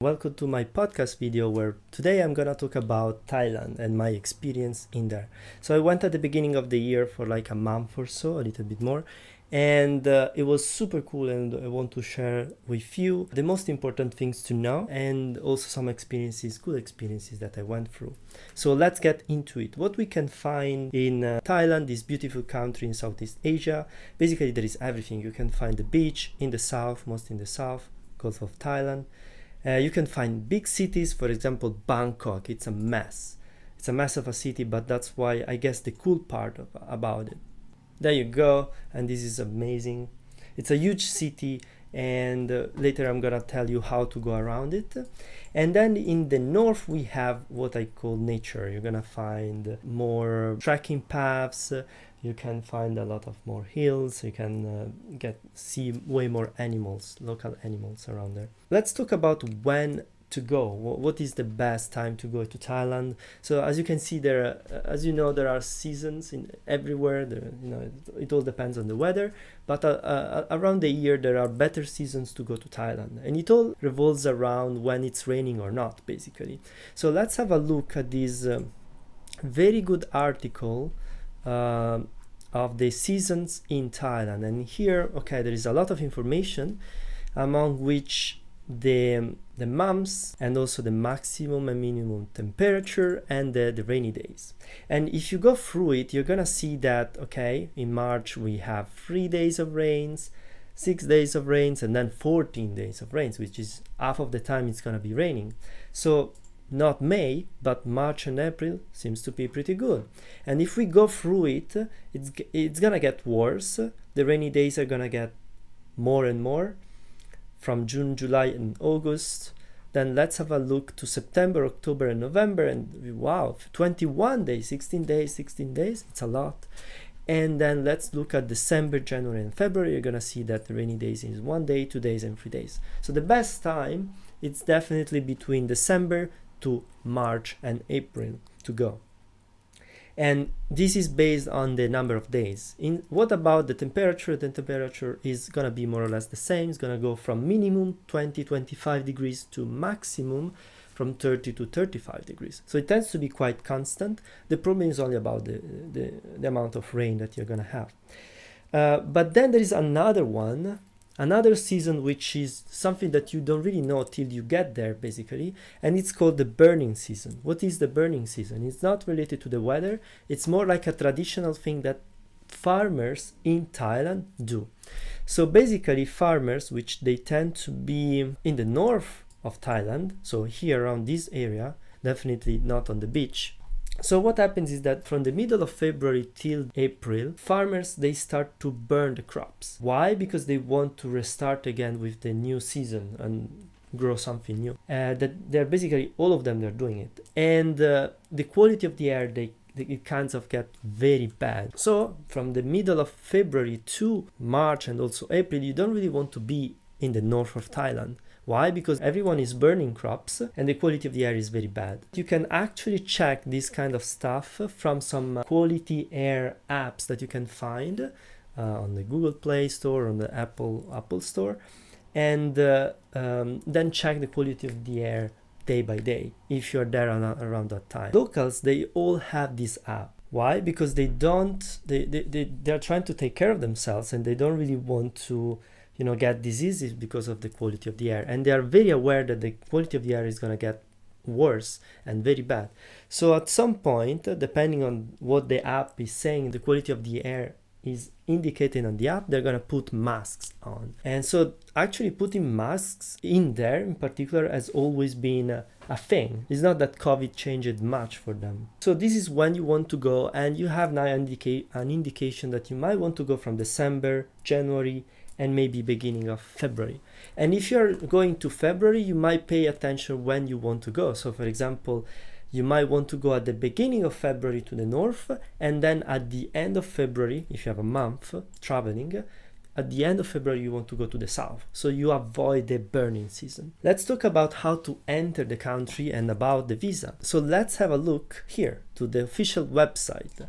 Welcome to my podcast video where today I'm gonna talk about Thailand and my experience in there. So I went at the beginning of the year for like a month or so, a little bit more, and it was super cool, and I want to share with you the most important things to know and also some experiences, good experiences that I went through. So let's get into it. What we can find in Thailand, this beautiful country in Southeast Asia. Basically there is everything. You can find the beach in the south, most in the south, Gulf of Thailand. You can find big cities, for example, Bangkok. It's a mess. It's a mess of a city, but that's why I guess the cool part about it. There you go, and this is amazing. It's a huge city, and later I'm gonna tell you how to go around it. And then in the north we have what I call nature. You're gonna find more trekking paths. You can find a lot of more hills. You can see way more animals, local animals around there. Let's talk about when to go. What is the best time to go to Thailand? So as you can see there, as you know, there are seasons in everywhere. It all depends on the weather, but around the year there are better seasons to go to Thailand, and it all revolves around when it's raining or not, basically. So let's have a look at this very good article of the seasons in Thailand. And here, okay, there is a lot of information, among which the months and also the maximum and minimum temperature and the rainy days. And if you go through it, you're gonna see that, okay, in March we have 3 days of rains, 6 days of rains, and then 14 days of rains, which is half of the time it's gonna be raining. So not May, but March and April seems to be pretty good. And if we go through it, it's gonna get worse. The rainy days are gonna get more and more from June, July, and August. Then let's have a look to September, October, and November, and wow, 21 days, 16 days, it's a lot. And then let's look at December, January, and February. You're gonna see that the rainy days is 1 day, 2 days, and 3 days. So the best time, it's definitely between December to March and April to go. And this is based on the number of days. What about the temperature? The temperature is gonna be more or less the same. It's gonna go from minimum 20-25 degrees to maximum from 30 to 35 degrees. So it tends to be quite constant. The problem is only about the amount of rain that you're gonna have. But then there is another season, which is something that you don't really know till you get there, basically, and it's called the burning season. What is the burning season? It's not related to the weather. It's more like a traditional thing that farmers in Thailand do. So basically farmers, which they tend to be in the north of Thailand, so here around this area, definitely not on the beach. So what happens is that from the middle of February till April, farmers, they start to burn the crops. Why? Because they want to restart again with the new season and grow something new. That they're basically, all of them, they're doing it. And the quality of the air, it kinds of get very bad. So from the middle of February to March and also April, you don't really want to be in the north of Thailand. Why? Because everyone is burning crops and the quality of the air is very bad. You can actually check this kind of stuff from some quality air apps that you can find on the Google Play Store, on the Apple Store, and then check the quality of the air day by day if you're there around that time. Locals, they all have this app. Why? Because they're trying to take care of themselves, and they don't really want to get diseases because of the quality of the air, and they are very aware that the quality of the air is going to get worse and very bad. So at some point, depending on what the app is saying, the quality of the air is indicated on the app, they're going to put masks on. And so actually putting masks in there in particular has always been a thing. It's not that COVID changed much for them. So this is when you want to go, and you have now an indication that you might want to go from December, January, and maybe beginning of February. And if you're going to February, you might pay attention when you want to go. So for example, you might want to go at the beginning of February to the north, and then at the end of February, if you have a month traveling, at the end of February you want to go to the south, so you avoid the burning season. Let's talk about how to enter the country and about the visa. So let's have a look here to the official website.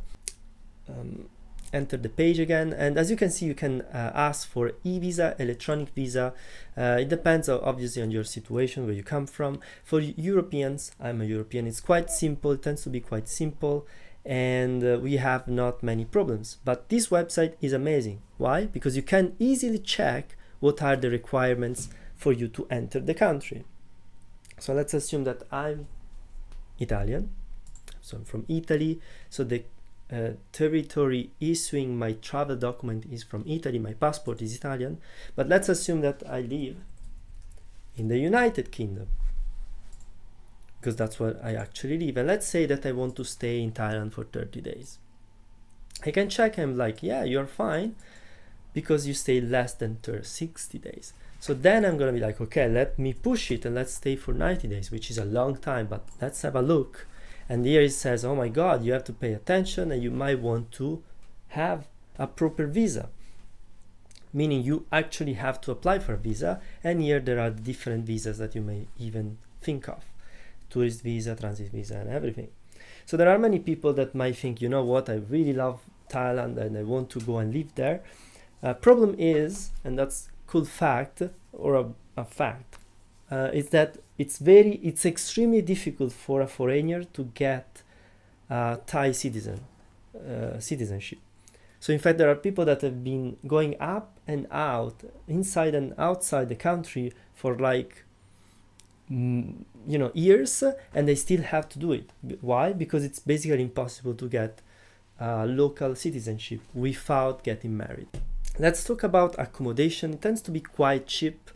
enter the page again, and as you can see, you can ask for e-visa, electronic visa. It depends obviously on your situation, where you come from. For Europeans, I'm a European, it's quite simple, it tends to be quite simple, and we have not many problems. But this website is amazing. Why? Because you can easily check what are the requirements for you to enter the country. So let's assume that I'm Italian, so I'm from Italy, so the territory issuing my travel document is from Italy, my passport is Italian, but let's assume that I live in the United Kingdom, because that's where I actually live, and let's say that I want to stay in Thailand for 30 days. I can check, I'm like, yeah, you're fine, because you stay less than 60 days. So then I'm gonna be like, okay, let me push it and let's stay for 90 days, which is a long time, but let's have a look. And here it says, oh my God, you have to pay attention and you might want to have a proper visa. Meaning you actually have to apply for a visa. And here there are different visas that you may even think of. Tourist visa, transit visa, and everything. So there are many people that might think, you know what, I really love Thailand and I want to go and live there. Problem is, and that's cool fact, or a fact, is that it's extremely difficult for a foreigner to get Thai citizenship. So in fact, there are people that have been going up and out, inside and outside the country for like years, and they still have to do it. Why? Because it's basically impossible to get local citizenship without getting married. Let's talk about accommodation. It tends to be quite cheap.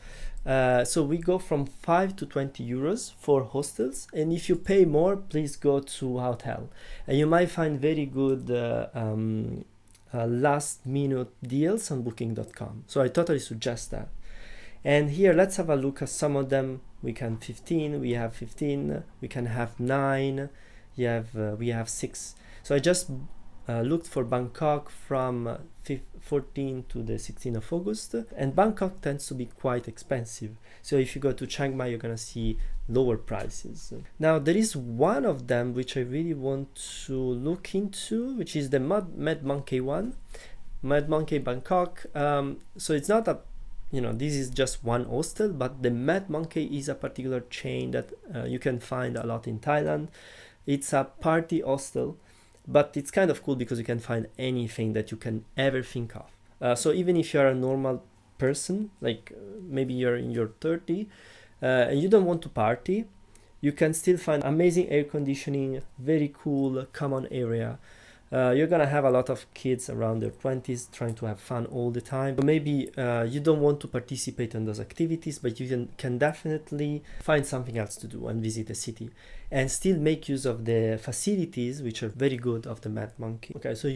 So we go from 5 to 20 euros for hostels, and if you pay more, please go to hotel, and you might find very good last minute deals on booking.com. So I totally suggest that. And here let's have a look at some of them. We have 15, we can have 9, we have 6. So I just looked for Bangkok from 14 to the 16th of August, and Bangkok tends to be quite expensive. So if you go to Chiang Mai, you're gonna see lower prices. Now there is one of them which I really want to look into, which is the Mad Monkey one, Mad Monkey Bangkok. So it's not a, this is just one hostel, but the Mad Monkey is a particular chain that you can find a lot in Thailand. It's a party hostel, but it's kind of cool because you can find anything that you can ever think of. So even if you're a normal person, like maybe you're in your 30 and you don't want to party, you can still find amazing air conditioning, very cool common area. You're gonna have a lot of kids around their 20s trying to have fun all the time. So maybe you don't want to participate in those activities, but you can definitely find something else to do and visit the city and still make use of the facilities, which are very good, of the Mad Monkey. Okay, so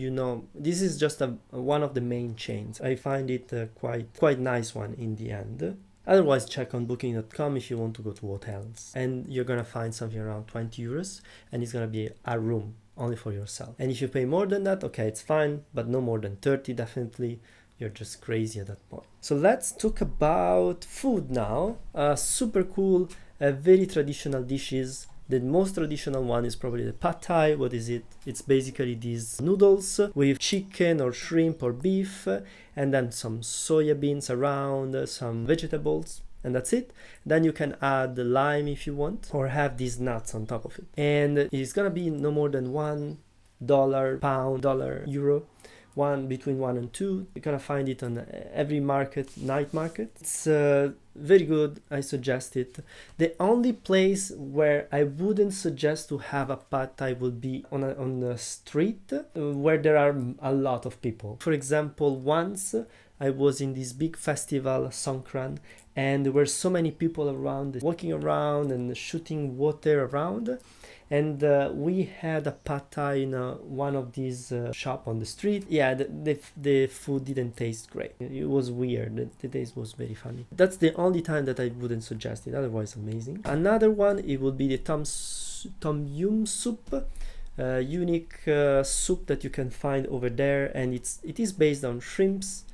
this is just one of the main chains. I find it quite nice one in the end. Otherwise, check on booking.com if you want to go to hotels, and you're gonna find something around 20 euros, and it's gonna be a room only for yourself. And if you pay more than that, okay, it's fine, but no more than 30 definitely. You're just crazy at that point. So let's talk about food now. Super cool, very traditional dishes. The most traditional one is probably the pad thai. What is it? It's basically these noodles with chicken or shrimp or beef, and then some soya beans around, some vegetables, and that's it. Then you can add the lime if you want, or have these nuts on top of it. And it's gonna be no more than $1, pound, dollar, euro, between 1 and 2. You're gonna find it on every market, night market. It's very good, I suggest it. The only place where I wouldn't suggest to have a pad thai would be on a street where there are a lot of people. For example, once I was in this big festival, Songkran, and there were so many people around, walking around and shooting water around. And we had a pad thai in one of these shop on the street. Yeah, the food didn't taste great. It was weird. The taste was very funny. That's the only time that I wouldn't suggest it. Otherwise, amazing. Another one, it would be the tom yum soup. Unique soup that you can find over there, and it is based on shrimps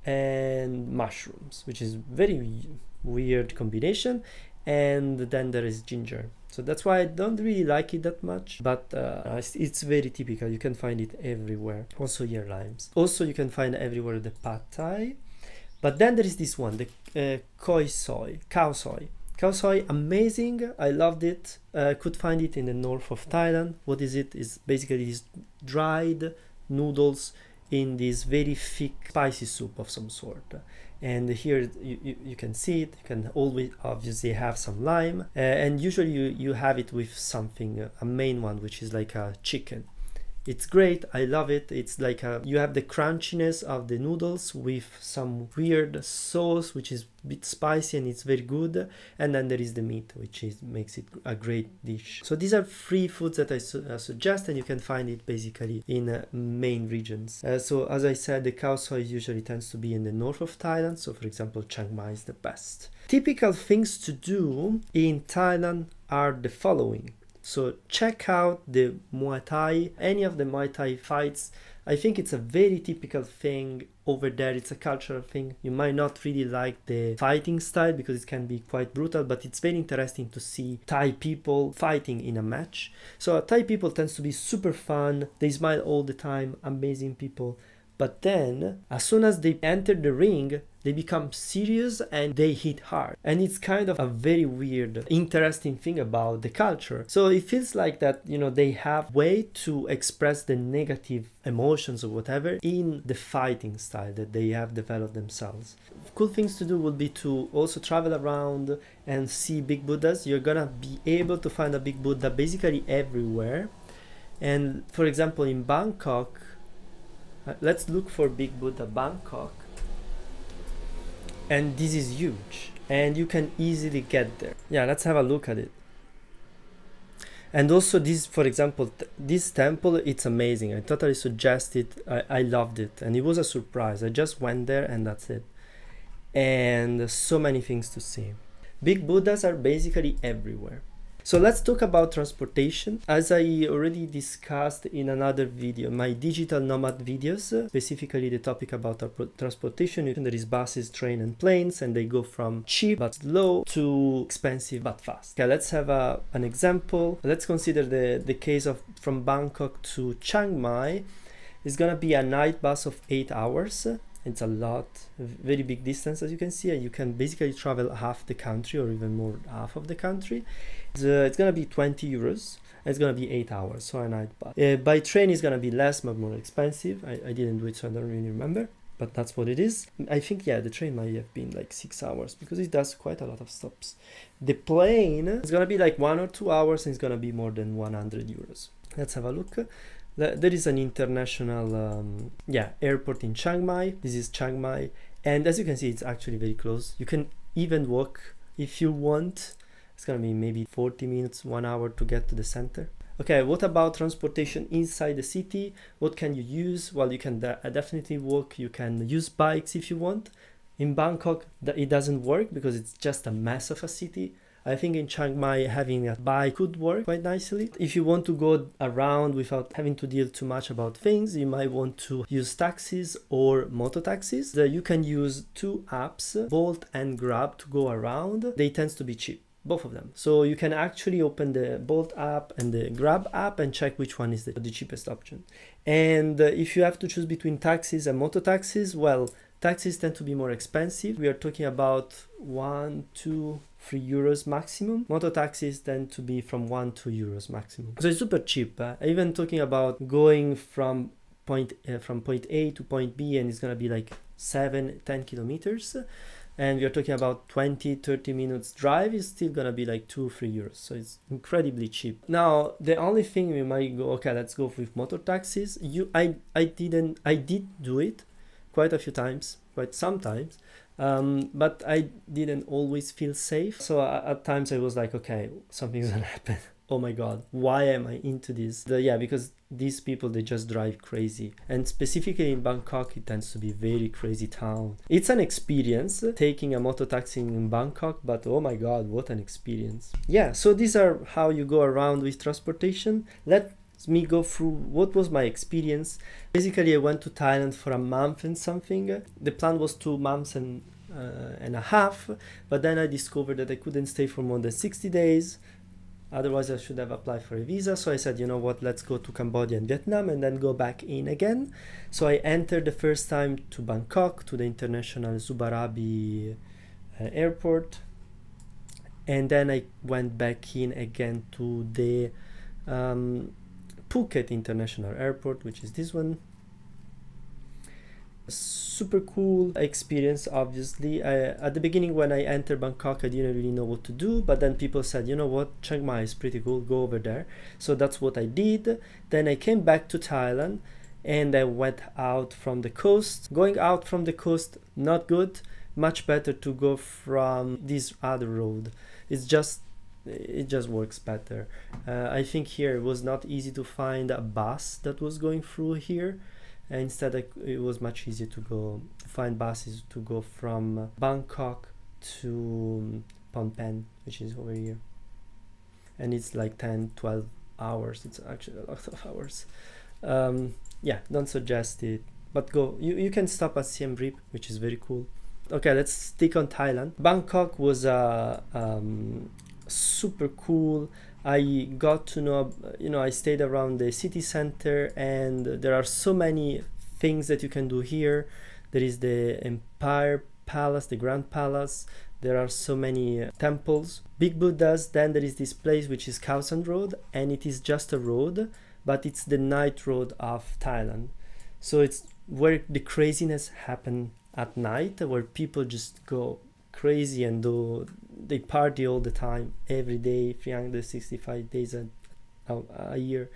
and mushrooms, which is very weird combination. and then there is ginger. So that's why I don't really like it that much, but it's very typical. You can find it everywhere. Also here limes. Also you can find everywhere the pad thai. But then there is this one, the cow soy. Cow soy, amazing. I loved it. Could find it in the north of Thailand. What is it? It's basically these dried noodles in this very thick spicy soup of some sort. And here you can see it. You can always obviously have some lime, and usually you have it with something, a main one, which is like a chicken. It's great. I love it. It's like you have the crunchiness of the noodles with some weird sauce, which is a bit spicy and it's very good. And then there is the meat, which makes it a great dish. So these are 3 foods that I suggest, and you can find it basically in main regions. So as I said, the cow soy usually tends to be in the north of Thailand. So for example, Chiang Mai is the best. Typical things to do in Thailand are the following. So check out the Muay Thai, any of the Muay Thai fights. I think it's a very typical thing over there. It's a cultural thing. You might not really like the fighting style because it can be quite brutal, but it's very interesting to see Thai people fighting in a match. So Thai people tends to be super fun. They smile all the time, amazing people. But then, as soon as they enter the ring, they become serious and they hit hard. And it's kind of a very weird, interesting thing about the culture. So it feels like that, you know, they have way to express the negative emotions or whatever in the fighting style that they have developed themselves. Cool things to do would be to also travel around and see big Buddhas. You're gonna be able to find a big Buddha basically everywhere. And for example, in Bangkok, let's look for Big Buddha Bangkok, and this is huge and you can easily get there. Yeah, let's have a look at it. And also this, for example, this temple, it's amazing. I totally suggest it. I loved it and it was a surprise. I just went there and that's it. And so many things to see. Big Buddhas are basically everywhere. So let's talk about transportation. As I already discussed in another video, my digital nomad videos, specifically the topic about transportation, there is buses, train and planes, and they go from cheap but slow to expensive but fast. Okay, let's have an example. Let's consider the case of from Bangkok to Chiang Mai. It's gonna be a night bus of 8 hours. It's a lot, very big distance as you can see, and you can basically travel half the country or even more half of the country. It's gonna be 20 euros. It's gonna be 8 hours, so a night bus. By train it's gonna be less but more expensive. I didn't do it, so I don't really remember, but that's what it is. I think, yeah, the train might have been like 6 hours because it does quite a lot of stops. The plane is gonna be like 1 or 2 hours and it's gonna be more than 100 euros. Let's have a look. There is an international airport in Chiang Mai. This is Chiang Mai, and as you can see, it's actually very close. You can even walk if you want. It's gonna be maybe 40 minutes, 1 hour to get to the center. Okay, what about transportation inside the city? What can you use? Well, you can definitely walk. You can use bikes if you want. In Bangkok, it doesn't work because it's just a mess of a city. I think in Chiang Mai having a bike could work quite nicely. If you want to go around without having to deal too much about things, you might want to use taxis or moto taxis. You can use 2 apps, Bolt and Grab, to go around. They tend to be cheap, both of them. So you can actually open the Bolt app and the Grab app and check which one is the cheapest option. And if you have to choose between taxis and moto taxis, well, taxis tend to be more expensive. We are talking about 1, 2, 3 euros maximum. Moto taxis tend to be from 1 to 2 euros maximum. So it's super cheap. Even talking about going from point A to point B, and it's gonna be like 7-10 kilometers. And we are talking about 20-30 minutes drive, is still gonna be like 2-3 euros. So it's incredibly cheap. Now the only thing we might go, okay, let's go with motor taxis. I did do it quite a few times, quite sometimes, but I didn't always feel safe. So at times I was like, okay, something's gonna happen. Oh my god, why am I into this? Yeah, because these people, they just drive crazy, and specifically in Bangkok it tends to be very crazy town. It's an experience taking a moto taxi in Bangkok, but oh my god, what an experience. Yeah, so these are how you go around with transportation. Let me go through what was my experience. Basically I went to Thailand for a month and something. The plan was 2 months and and a half, but then I discovered that I couldn't stay for more than 60 days. Otherwise, I should have applied for a visa. So I said, you know what, let's go to Cambodia and Vietnam and then go back in again. So I entered the first time to Bangkok, to the international Subarabi airport. And then I went back in again to the Phuket International Airport, which is this one. Super cool experience, obviously. At the beginning when I entered Bangkok, I didn't really know what to do, but then people said, you know what, Chiang Mai is pretty cool, go over there. So that's what I did. Then I came back to Thailand and I went out from the coast. Going out from the coast, not good. Much better to go from this other road. It just works better. I think here it was not easy to find a bus that was going through here. Instead, it was much easier to find buses to go from Bangkok to Phnom Penh, which is over here. And it's like 10-12 hours. It's actually a lot of hours. Yeah, don't suggest it, but go. You can stop at Siem Reap, which is very cool. Okay, let's stick on Thailand. Bangkok was super cool. I got to know, I stayed around the city center, and there are so many things that you can do here. There is the Empire Palace, the Grand Palace. There are so many temples, big Buddhas. Then there is this place which is Khao San Road, and it is just a road, but it's the night road of Thailand. So it's where the craziness happen at night, where people just go crazy and they party all the time, every day, 365 days a year.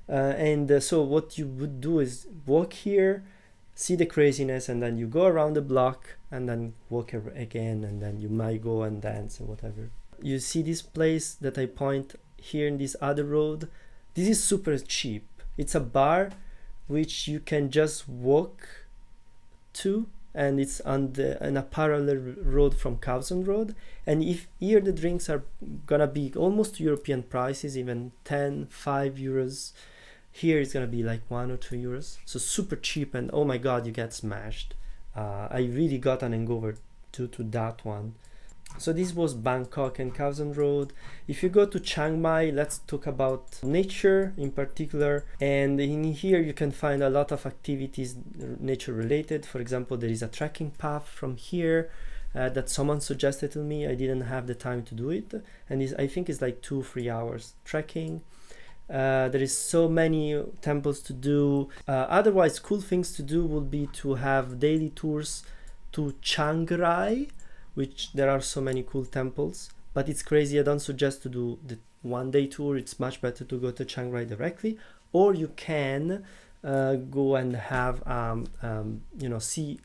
So what you would do is walk here, see the craziness, and then you go around the block and then walk again, and then you might go and dance and whatever. You see this place that I point here in this other road? This is super cheap. It's a bar which you can just walk to, and it's on a parallel road from Khao San Road. And if here the drinks are gonna be almost European prices, even 5 euros. Here it's gonna be like 1 or 2 euros. So super cheap, and oh my god, you get smashed. I really got an hangover due to that one. So this was Bangkok and Khao San Road. If you go to Chiang Mai, let's talk about nature in particular. And in here you can find a lot of activities nature related. For example, there is a trekking path from here that someone suggested to me. I didn't have the time to do it, and I think it's like 2-3 hours trekking. There is so many temples to do. Otherwise, cool things to do would be to have daily tours to Chiang Rai, which there are so many cool temples, but it's crazy. I don't suggest to do the one-day tour. It's much better to go to Chiang Rai directly, or you can go and have see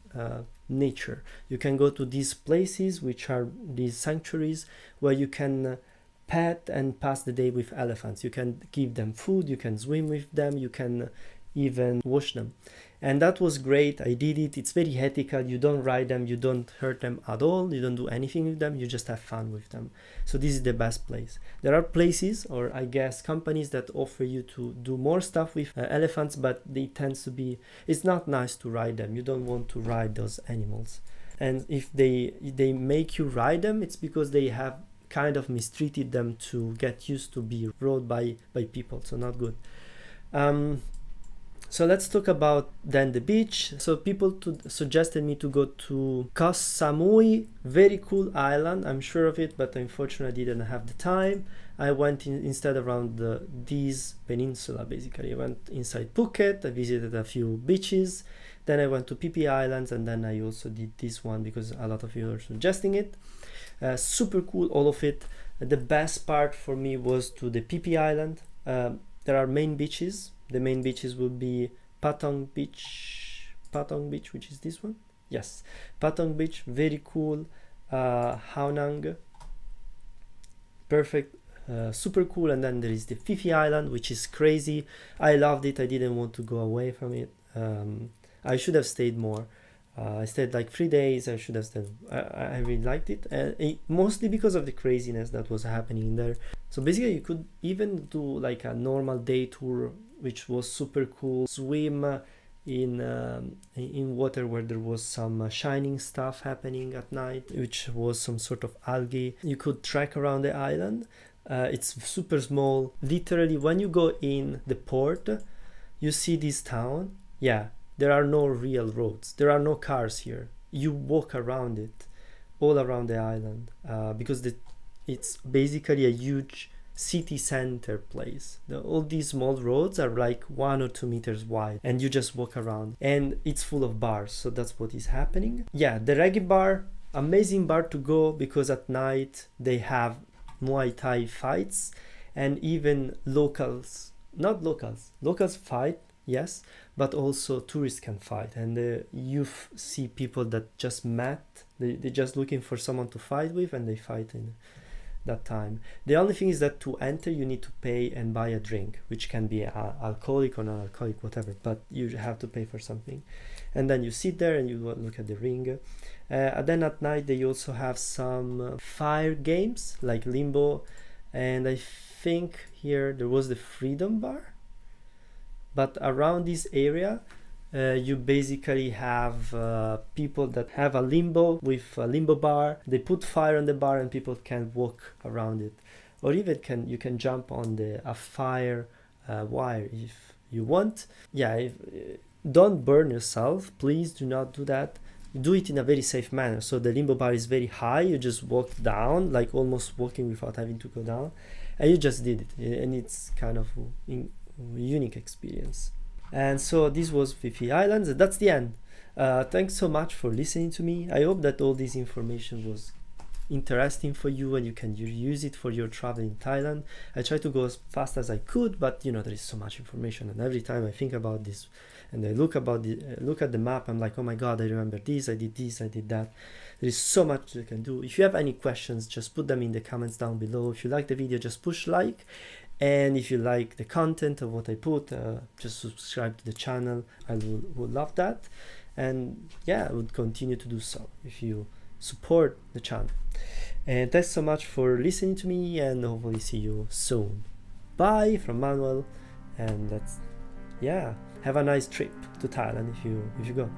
nature. You can go to these places, which are these sanctuaries where you can pet and pass the day with elephants. You can give them food, you can swim with them, you can even wash them. And that was great. I did it. It's very ethical. You don't ride them, you don't hurt them at all, you don't do anything with them, you just have fun with them. So this is the best place. There are places, or I guess companies, that offer you to do more stuff with elephants, but they tend to be, it's not nice to ride them. You don't want to ride those animals. And if they make you ride them, it's because they have kind of mistreated them to get used to be rode by people. So not good. So let's talk about then the beach. So people suggested me to go to Koh Samui, very cool island. I'm sure of it, but unfortunately I didn't have the time. I went instead around this peninsula. Basically, I went inside Phuket. I visited a few beaches. Then I went to Phi Phi Islands, and then I also did this one because a lot of you are suggesting it. Super cool, all of it. The best part for me was to the Phi Phi Island. There are main beaches. The main beaches will be Patong Beach, which is this one. Yes, Patong Beach, very cool. Hao Nang, perfect, super cool. And then there is the Phi Phi Island, which is crazy. I loved it. I didn't want to go away from it. I should have stayed more. I stayed like 3 days. I should have stayed. I really liked it, mostly because of the craziness that was happening there. So basically, you could even do like a normal day tour, which was super cool. Swim in water where there was some shining stuff happening at night, which was some sort of algae. You could trek around the island. It's super small. Literally, when you go in the port, you see this town. Yeah, there are no real roads. There are no cars here. You walk around it, all around the island, because it's basically a huge city center place. All these small roads are like 1 or 2 meters wide, and you just walk around, and it's full of bars. So that's what is happening. Yeah, the reggae bar, amazing bar to go, because at night they have Muay Thai fights, and even locals fight, yes, but also tourists can fight, and you see people that just met, they're just looking for someone to fight with, and they fight in that time. The only thing is that to enter you need to pay and buy a drink, which can be alcoholic or non-alcoholic, whatever, but you have to pay for something, and then you sit there and you look at the ring. And then at night they also have some fire games like limbo, and I think here there was the freedom bar. But around this area, you basically have people that have a limbo with a limbo bar. They put fire on the bar and people can walk around it, or even you can jump on a fire wire if you want. Yeah, don't burn yourself. Please do not do that. Do it in a very safe manner. So the limbo bar is very high. You just walk down, like almost walking without having to go down, and you just did it, and it's kind of unique experience. And so this was Fifi Islands, and that's the end. Thanks so much for listening to me. I hope that all this information was interesting for you and you can use it for your travel in Thailand. I tried to go as fast as I could, but you know, there is so much information, and every time I think about this and I look at the map, I'm like, oh my god, I remember this, I did that. There is so much you can do. If you have any questions, just put them in the comments down below. If you like the video, just push like. And if you like the content of what I put, just subscribe to the channel. I would love that. And yeah, I would continue to do so if you support the channel. And thanks so much for listening to me, and hopefully see you soon. Bye from Manuel, and have a nice trip to Thailand if you go.